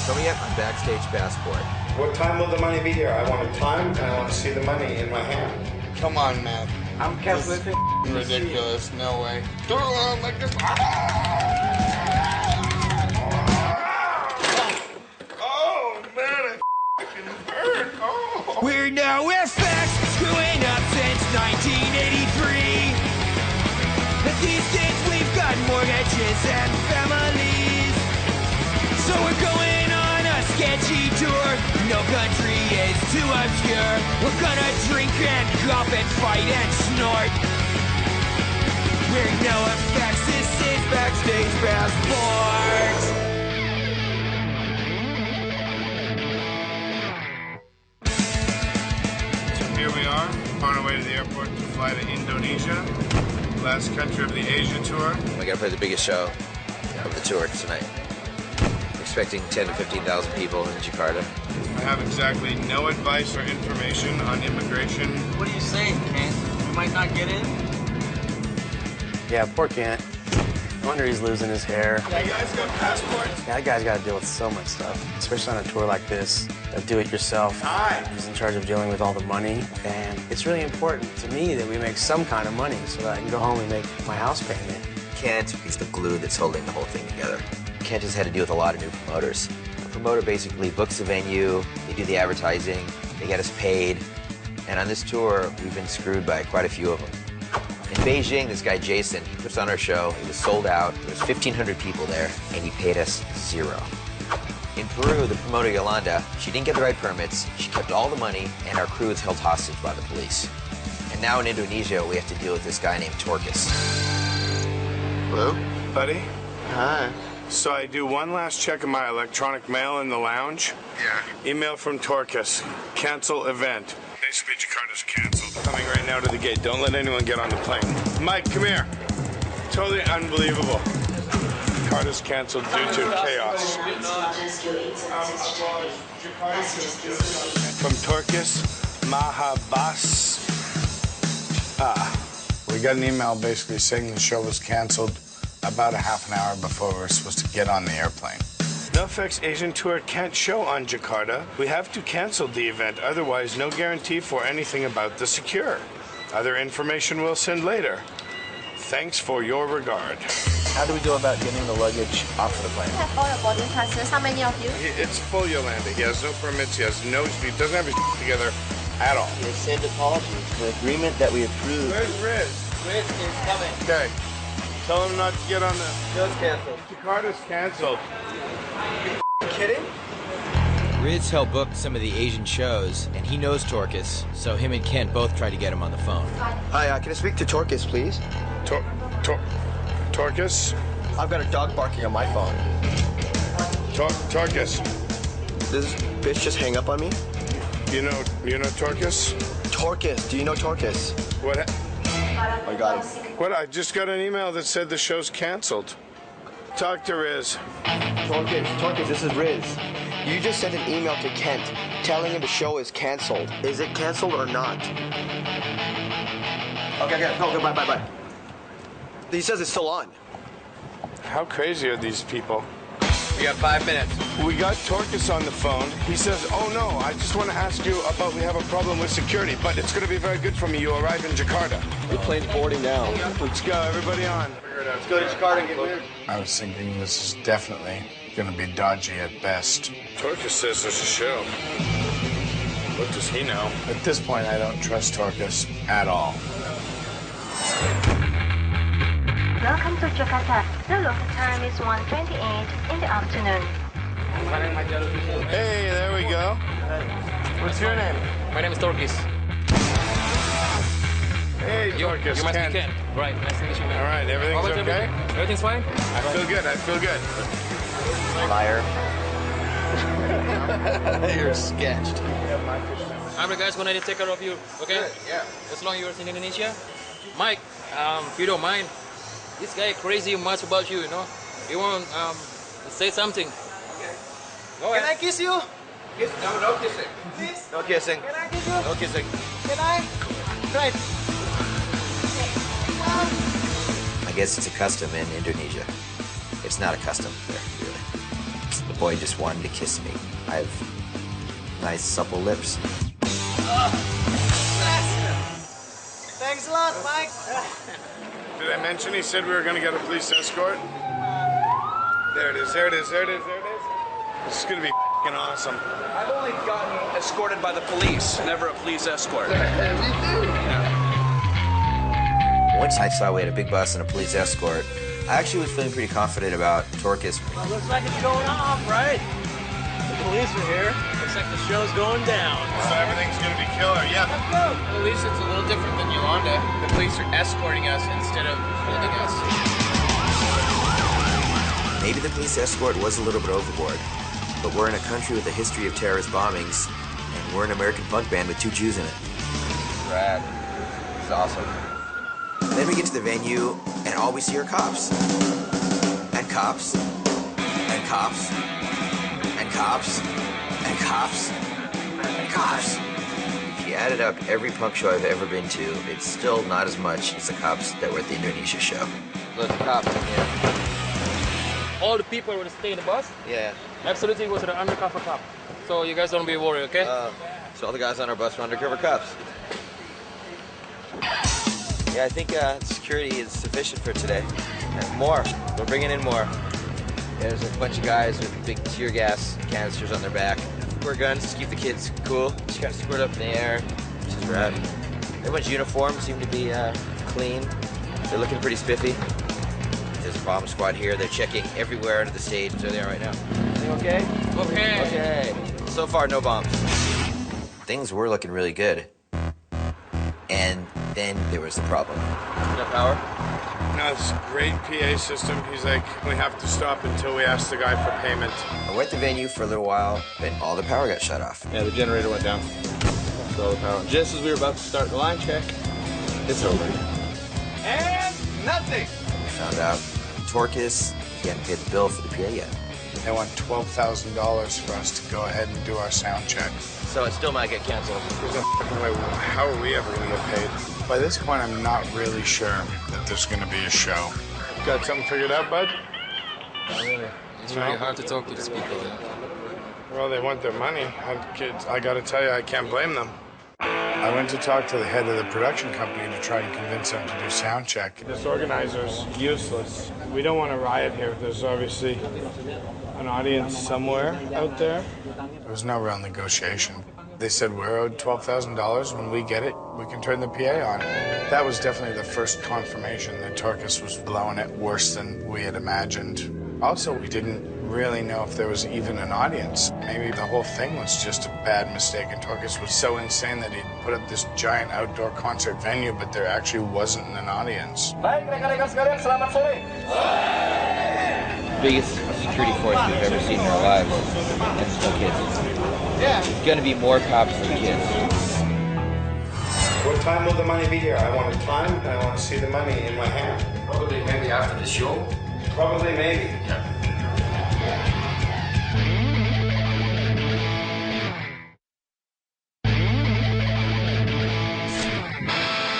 Coming up on Backstage Passport. What time will the money be here? I want a time and I want to see the money in my hand. Come on, man. I'm calculating. Ridiculous. No way. Throw it on like this. Oh, man, I hurt. Oh. We're NOFX, screwing up since 1983. But these days we've got mortgages and families. So we're going on a sketchy tour. No country is too obscure. We're gonna drink and golf and fight and snort. We're NOFX, this is Backstage Passport. Here we are, on our way to the airport to fly to Indonesia, last country of the Asia tour. We gotta play the biggest show of the tour tonight. Expecting 10 to 15,000 people in Jakarta. I have exactly no advice or information on immigration. What are you saying, Kent? We might not get in? Yeah, poor Kent. No wonder he's losing his hair. You guys got passports? Yeah, that guy's got to deal with so much stuff, especially on a tour like this. Do it yourself. Hi. He's in charge of dealing with all the money, and it's really important to me that we make some kind of money so that I can go home and make my house payment. Kent is the glue that's holding the whole thing together. Kent has had to deal with a lot of new promoters. A promoter basically books the venue, they do the advertising, they get us paid. And on this tour, we've been screwed by quite a few of them. In Beijing, this guy Jason, he puts on our show, it was sold out, there was 1,500 people there, and he paid us $0. In Peru, the promoter Yolanda, she didn't get the right permits, she kept all the money, and our crew was held hostage by the police. And now in Indonesia, we have to deal with this guy named Torkis. Hello? Buddy? Hi. So I do one last check of my electronic mail in the lounge. Yeah. Email from Torkis. Cancel event. Basically, Jakarta's canceled. Coming right now to the gate. Don't let anyone get on the plane. Mike, come here. Totally unbelievable. Jakarta's canceled due to chaos. From Torkis, Mahabas. We got an email basically saying the show was canceled about a half an hour before we were supposed to get on the airplane. NOFX Asian Tour can't show on Jakarta. We have to cancel the event, otherwise no guarantee for anything about the secure. Other information we'll send later. Thanks for your regard. How do we go about getting the luggage off of the plane? We have all your boarding passes. How many of you? It's full, Yolanda. He has no permits, he has no, he doesn't have his together at all. He sent apologies. The agreement that we approved. Where's Riz? Riz is coming. Okay. Tell him not to get on the... Show's canceled. Jakarta's canceled. You kidding? Riz helped book some of the Asian shows, and he knows Torkis, so him and Kent both tried to get him on the phone. Hi, can I speak to Torkis, please? Torkis? I've got a dog barking on my phone. Torkis. Did this bitch just hang up on me? You know Torkis? Torkis, do you know Torkis? What? I got him. What? I just got an email that said the show's canceled. Talk to Riz. Torkis, this is Riz. You just sent an email to Kent telling him the show is canceled. Is it canceled or not? Okay, go, bye. He says it's still on. How crazy are these people? We got 5 minutes. We got Torkis on the phone. He says, oh no, I just want to ask you about, we have a problem with security, but it's going to be very good for me. You arrive in Jakarta. The plane's boarding now. Let's go, everybody on. Let's go to Jakarta and get weird. I was thinking this is definitely going to be dodgy at best. Torkis says there's a show. What does he know? At this point, I don't trust Torkis at all. Welcome to Jakarta. The local time is 1:28 in the afternoon. Hey, there we go. What's your name? My name is Torkis. Hey, Torkis. You must Ken. be Ken. Right, nice to meet you, man. All right, everything's How about okay? Everything's fine? I feel good. Liar. You're sketched. I'm the guys gonna take care of you, okay? Good, yeah. As long as you're in Indonesia. Mike, if you don't mind, this guy crazy much about you, you know? You want say something? Okay. Go ahead. Can I kiss you? Kiss? No kissing. Please? No kissing. Can I kiss you? No kissing. Can I? Right. I guess it's a custom in Indonesia. It's not a custom there, really. boy just wanted to kiss me. I have nice supple lips. Thanks a lot, Mike. Did I mention he said we were going to get a police escort? There it is, there it is, there it is, there it is. This is going to be f***ing awesome. I've only gotten escorted by the police, never a police escort. Once I saw we had a big bus and a police escort, I actually was feeling pretty confident about Torcus. Well, looks like it's going off, right? The police are here. Looks like the show's going down. So everything's going to be killer, yeah. Let's go. At least it's a little different than Yolanda. The police are escorting us instead of holding us. Maybe the police escort was a little bit overboard, but we're in a country with a history of terrorist bombings, and we're an American punk band with 2 Jews in it. Rad. It's awesome. Then we get to the venue, and all we see are cops. And cops. And cops. And cops. And cops. And cops. If you added up every punk show I've ever been to, it's still not as much as the cops that were at the Indonesia show. Look, the cops in here. All the people will stay in the bus. Yeah. Absolutely was an undercover cop. So you guys don't be worried, okay? So all the guys on our bus are undercover cops. Yeah, I think security is sufficient for today. More. We're bringing in more. There's a bunch of guys with big tear gas canisters on their back. Wear guns to keep the kids cool. Just kind of squirt up in the air, which is rad. Everyone's uniforms seem to be clean. They're looking pretty spiffy. There's a bomb squad here. They're checking everywhere under the stage. There they are right now. You okay? Okay. Okay. So far, no bombs. Things were looking really good. And then there was the problem. Enough power? No, it's a great PA system. He's like, we have to stop until we ask the guy for payment. We're at the venue for a little while, then all the power got shut off. Yeah, the generator went down. Lost all the power. Just as we were about to start the line check, it's over. And nothing. We found out Torcus, he hadn't paid the bill for the PA yet. They want $12,000 for us to go ahead and do our sound check. So it still might get canceled. There's no f***ing way. How are we ever going to get paid? By this point, I'm not really sure that there's going to be a show. Got something figured out, bud? Not really. It's really hard to talk to these people. Well, they want their money. I got to tell you, I can't blame them. I went to talk to the head of the production company to try and convince them to do sound check. This organizer's useless. We don't want a riot here. There's obviously an audience somewhere out there. There was no real negotiation. They said we're owed $12,000. When we get it, we can turn the PA on. That was definitely the first confirmation that Torcus was blowing it worse than we had imagined. Also, we didn't really know if there was even an audience. Maybe the whole thing was just a bad mistake, and Torcus was so insane that he'd put up this giant outdoor concert venue, but there actually wasn't an audience. Biggest security force we've ever seen in our lives. And still kids. Yeah. There's gonna be more cops than kids. What time will the money be here? I want a time and I want to see the money in my hand. Probably maybe after the show. Probably maybe. Yeah.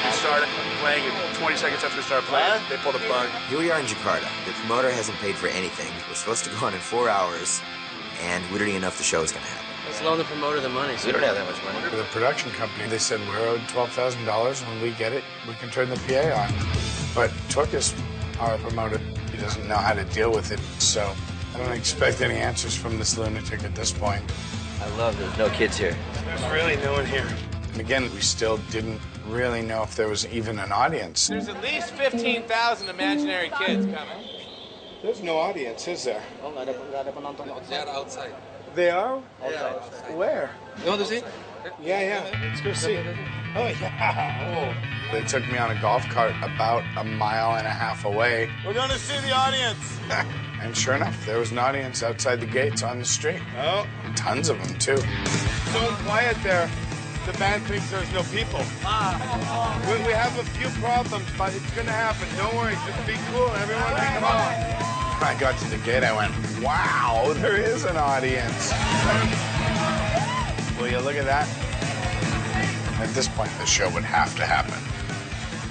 We started playing and 20 seconds after we started playing, they pulled a plug. Here we are in Jakarta. The promoter hasn't paid for anything. We're supposed to go on in 4 hours, and we don't even know if the show is going to happen. Let's loan the promoter the money. We don't have that much money. For the production company, they said we're owed $12,000. When we get it, we can turn the PA on. But Torcus, our promoter, he doesn't know how to deal with it, so I don't expect any answers from this lunatic at this point. I love there's no kids here. There's really no one here. And again, we still didn't really know if there was even an audience. There's at least 15,000 imaginary kids coming. There's no audience, is there? They are outside. They are? Yeah. Where? You want to see? Yeah. Let's go see. Oh, yeah. Oh. They took me on a golf cart about 1.5 miles away. We're going to see the audience. And sure enough, there was an audience outside the gates on the street. Oh. Tons of them, too. So quiet there. The band thinks there's no people. We have a few problems, but it's going to happen. Don't worry. Just be cool. Everyone be calm. When I got to the gate, I went, wow, there is an audience. Will you look at that? At this point, the show would have to happen,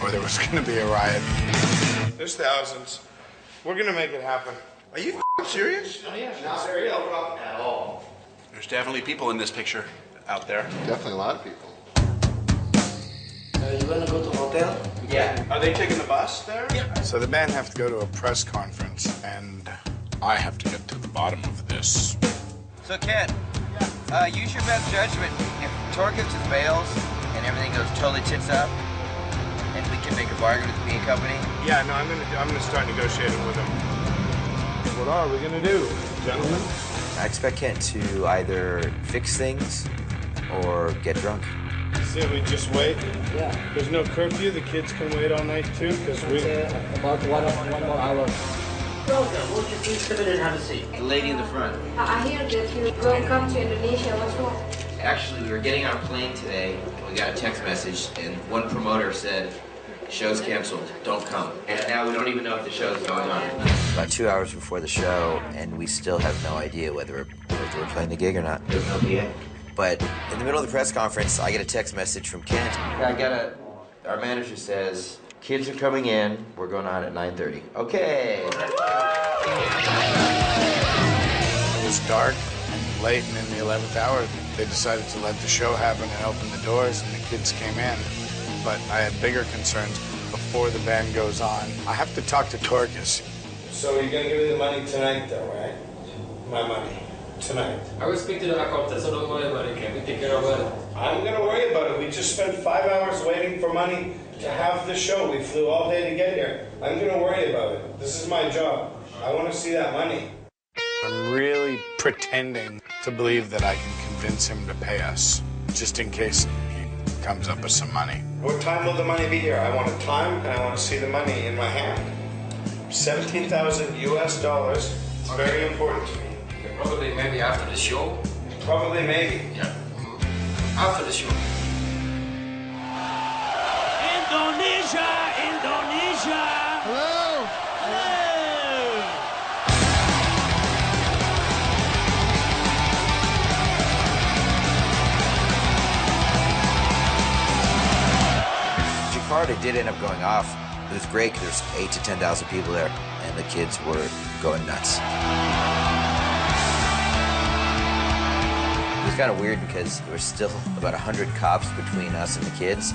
or there was going to be a riot. There's thousands. We're going to make it happen. Are you serious? Oh, yeah, not real at all. There's definitely people in this picture out there. Definitely a lot of people. You wanna go to the hotel? Yeah. Are they taking the bus there? Yeah. So the band have to go to a press conference, and I have to get to the bottom of this. So, Ken, use your best judgment. If Torcus just bails and everything goes totally tits up, and we can make a bargain with the bean company. Yeah, no, I'm gonna start negotiating with them. What are we gonna do, gentlemen? I expect Kent to either fix things or get drunk. Say we just wait? Yeah. There's no curfew, the kids can wait all night too, because we... About one more hour. Welcome, won't you please come in and have a seat? The lady in the front. I hear that you don't come to Indonesia. What's wrong? Actually, we were getting on a plane today. We got a text message, and one promoter said, "Show's canceled. Don't come." And now we don't even know if the show's going on. About 2 hours before the show, and we still have no idea whether we're playing the gig or not. There's no PA. But in the middle of the press conference, I get a text message from Kent. Our manager says, "Kids are coming in. We're going on at 9:30. Okay. It was dark and late, and in the 11th hour, they decided to let the show happen and open the doors, and the kids came in. But I had bigger concerns before the band goes on. I have to talk to Torcus. So you're gonna give me the money tonight, though, right? My money. Tonight. I will speak to the accountant, so don't worry about it. Can we take care of it? I'm gonna worry about it. We just spent 5 hours waiting for money to have the show. We flew all day to get here. I'm gonna worry about it. This is my job. I wanna see that money. I'm really pretending to believe that I can convince him to pay us, just in case he comes up with some money. What time will the money be here? I want a time and I want to see the money in my hand. $17,000 US. It's very important to me. Probably maybe after the show. Probably maybe. Yeah. After the show. Indonesia! Indonesia! Hello? Hello! Jakarta did end up going off. It was great because there's 8,000 to 10,000 people there, and the kids were going nuts. It was kind of weird because there was still about 100 cops between us and the kids,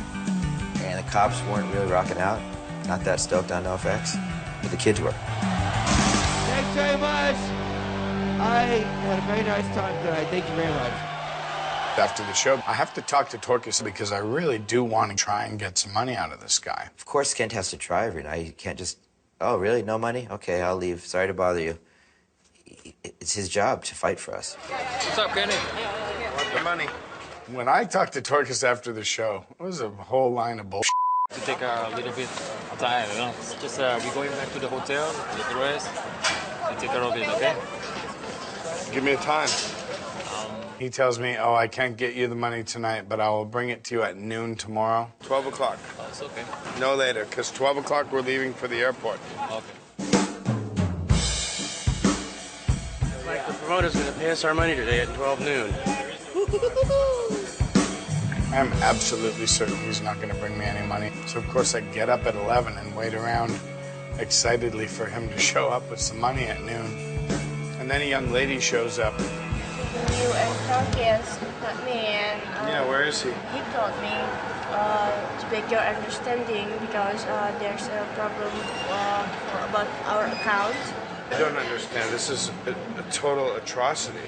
and the cops weren't really rocking out. Not that stoked on NOFX, but the kids were. Thanks very much. I had a very nice time tonight. Thank you very much. After the show, I have to talk to Torcus because I really do want to try and get some money out of this guy. Of course, Kent has to try every night. He can't just, oh, really? No money? Okay, I'll leave. Sorry to bother you. It's his job to fight for us. What's up, Kenny? Want the money? When I talked to Torcus after the show, it was a whole line of bullshit. To take a little bit of time, you know. Just we're going back to the hotel, get the rest, and take care of it, okay? Give me a time. He tells me, oh, I can't get you the money tonight, but I will bring it to you at noon tomorrow. 12 o'clock. Oh, it's okay. No later, because 12 o'clock we're leaving for the airport. Okay. Like the promoter's gonna pay us our money today at 12 noon. I'm absolutely certain he's not going to bring me any money. So, of course, I get up at 11 and wait around excitedly for him to show up with some money at noon. And then a young lady shows up. You and Torcus, not me, and Yeah, where is he? he told me to beg your understanding because there's a problem about our account. I don't understand. This is a total atrocity.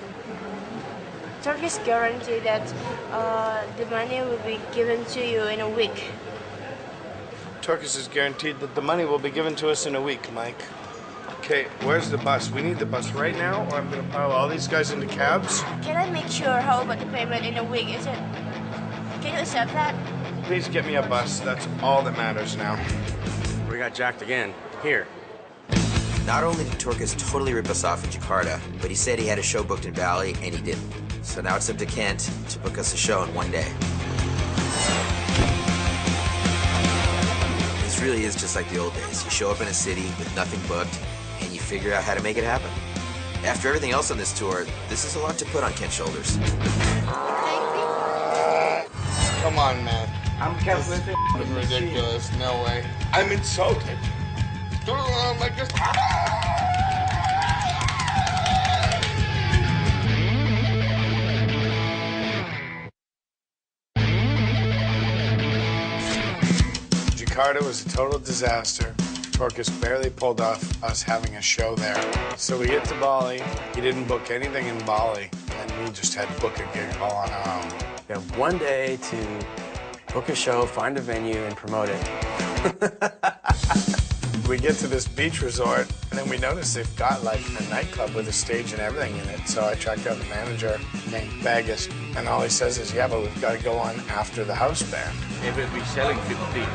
Torcus guaranteed that the money will be given to you in a week. Torcus is guaranteed that the money will be given to us in a week, Mike. Okay, where's the bus? We need the bus right now, or I'm going to pile all these guys into cabs. Can I make sure how about the payment in a week? Is it? Can you accept that? Please get me a bus. That's all that matters now. We got jacked again. Here. Not only did Torcus totally rip us off in Jakarta, but he said he had a show booked in Bali, and he didn't. So now it's up to Kent to book us a show in one day. This really is just like the old days. You show up in a city with nothing booked, and you figure out how to make it happen. After everything else on this tour, this is a lot to put on Kent's shoulders. Come on, man. I'm calculating. This is ridiculous. No way. I'm insulted. Like this. Jakarta was a total disaster. Torcus barely pulled off us having a show there. So we get to Bali. He didn't book anything in Bali, and we just had to book a gig all on our own. We have one day to book a show, find a venue, and promote it. We get to this beach resort, and then we notice they've got like a nightclub with a stage and everything in it. So I tracked down the manager named Bagus, and all he says is, yeah, but we've got to go on after the house band. It will be selling 50,000.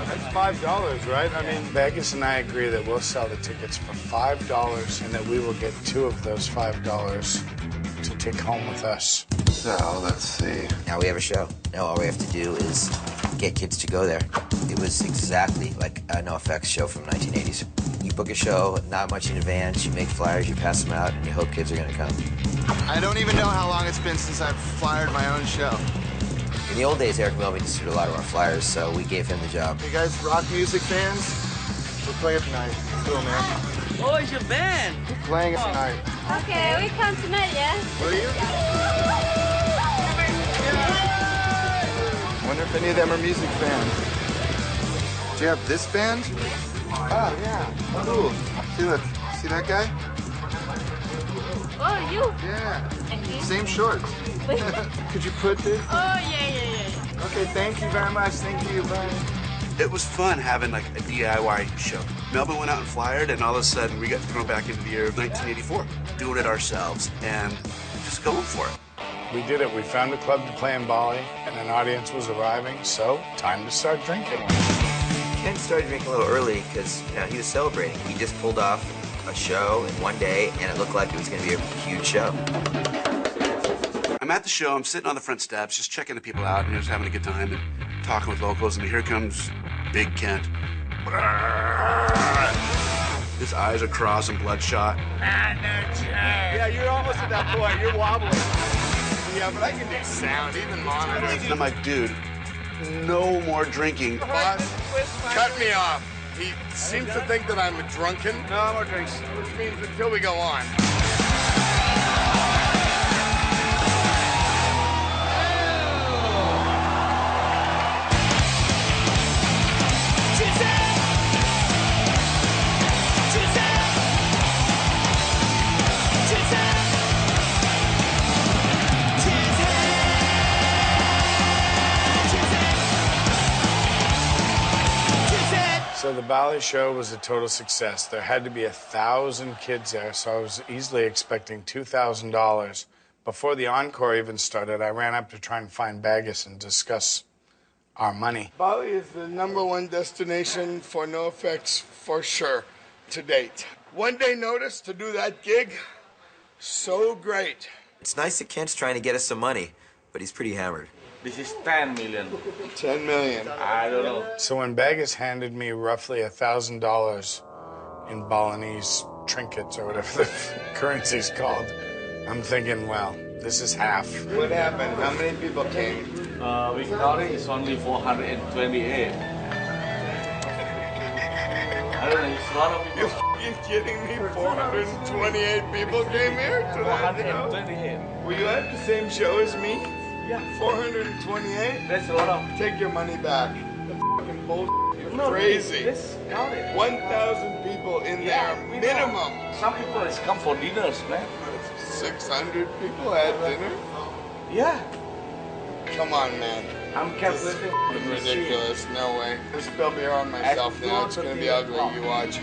That's $5, right? I mean, Bagus and I agree that we'll sell the tickets for $5 and that we will get 2 of those $5 to take home with us. So, let's see. Now we have a show. Now all we have to do is get kids to go there. It was exactly like a NOFX show from 1980s. You book a show, not much in advance, you make flyers, you pass them out, and you hope kids are gonna come. I don't even know how long it's been since I've flyered my own show. In the old days, Eric Melvin distributed a lot of our flyers, so we gave him the job. You guys rock music fans? We're playing tonight. Cool, man. Oh, it's your band. We're playing it tonight. Okay, we come tonight, yeah? Will you? Wonder if any of them are music fans. Do you have this band? Oh, yeah. Cool. See that guy? Oh, you? Yeah. Thank you. Same shorts. Could you put this? Oh, yeah. Okay, thank you very much. Thank you. Bye. It was fun having like a DIY show. Melvin went out and flyered, and all of a sudden we got thrown back into the year of 1984, doing it ourselves and just going for it. We did it. We found a club to play in Bali, and an audience was arriving, so time to start drinking. Ken started drinking a little early because he was celebrating. He just pulled off a show in one day, and it looked like it was going to be a huge show. I'm at the show, I'm sitting on the front steps, just checking the people out and just having a good time and talking with locals, and here comes Big Kent. His eyes are crossed and bloodshot. yeah, you're almost at that point. You're wobbling. Yeah, but I can do sound, even monitors. And I'm like, dude, no more drinking. Boss, cut me off. He seems to think that I'm drunken. No more drinks. Which means until we go on. So the Bali show was a total success. There had to be 1,000 kids there, so I was easily expecting $2,000. Before the encore even started, I ran up to try and find Bagus and discuss our money. Bali is the #1 destination for NOFX for sure to date. 1 day notice to do that gig, so great. It's nice that Kent's trying to get us some money, but he's pretty hammered. This is 10 million. 10 million. I don't know. So when Bagus handed me roughly $1,000 in Balinese trinkets or whatever the currency's called, I'm thinking, well, this is half. What happened? How many people came? We counted it's only 428. I don't know, it's a lot of people. You're f***ing kidding me? 428 people came here to that show? 428. Were you at the same show as me? Yeah. 428? That's a lot of... Take your money back. The f***ing bullshit. You're No, crazy. let's count it. 1,000 people in there, we minimum. know. Some people has come for dinners, man. 600 people had dinner? Yeah. Come on, man. I'm calculating. This is ridiculous. No way. I spill beer on myself now. It's going to be ugly. You watch.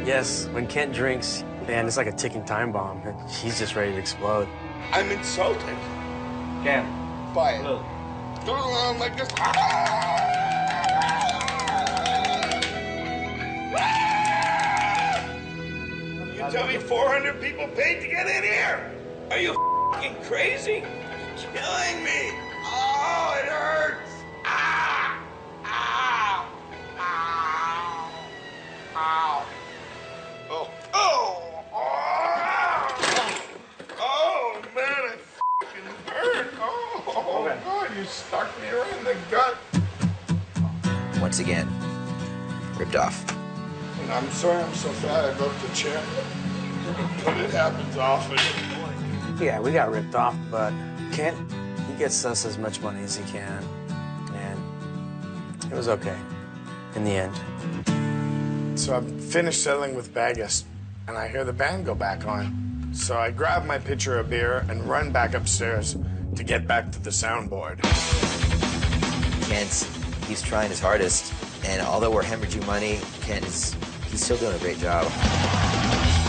Yes, when Kent drinks, man, it's like a ticking time bomb. He's just ready to explode. I'm insulted Cam. by it. Look. Turn around like this. You tell me 400 people paid to get in here? Are you f***ing crazy? You're killing me. Oh, it hurts. Ah! Ow! Ow! Ow! Oh! Oh! Oh, man, it f***ing hurt. Oh, God, you stuck me right in the gut. Once again, ripped off. And I'm sorry I'm so fat I broke the chair. But it happens often. Yeah, we got ripped off, but Kent, he gets us as much money as he can, and it was okay. in the end. So I'm finished settling with Baggist, and I hear the band go back on. So I grab my pitcher of beer and run back upstairs to get back to the soundboard. He's trying his hardest, and although we're hemorrhaging money, he's still doing a great job.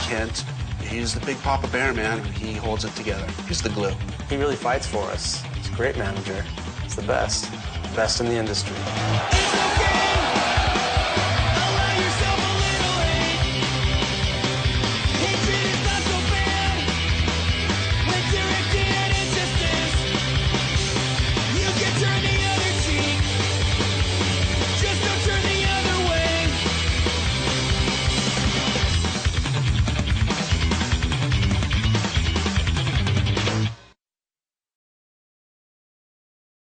Kent, he's the big Papa Bear, man. He holds it together. He's the glue. He really fights for us. He's a great manager. He's the best in the industry.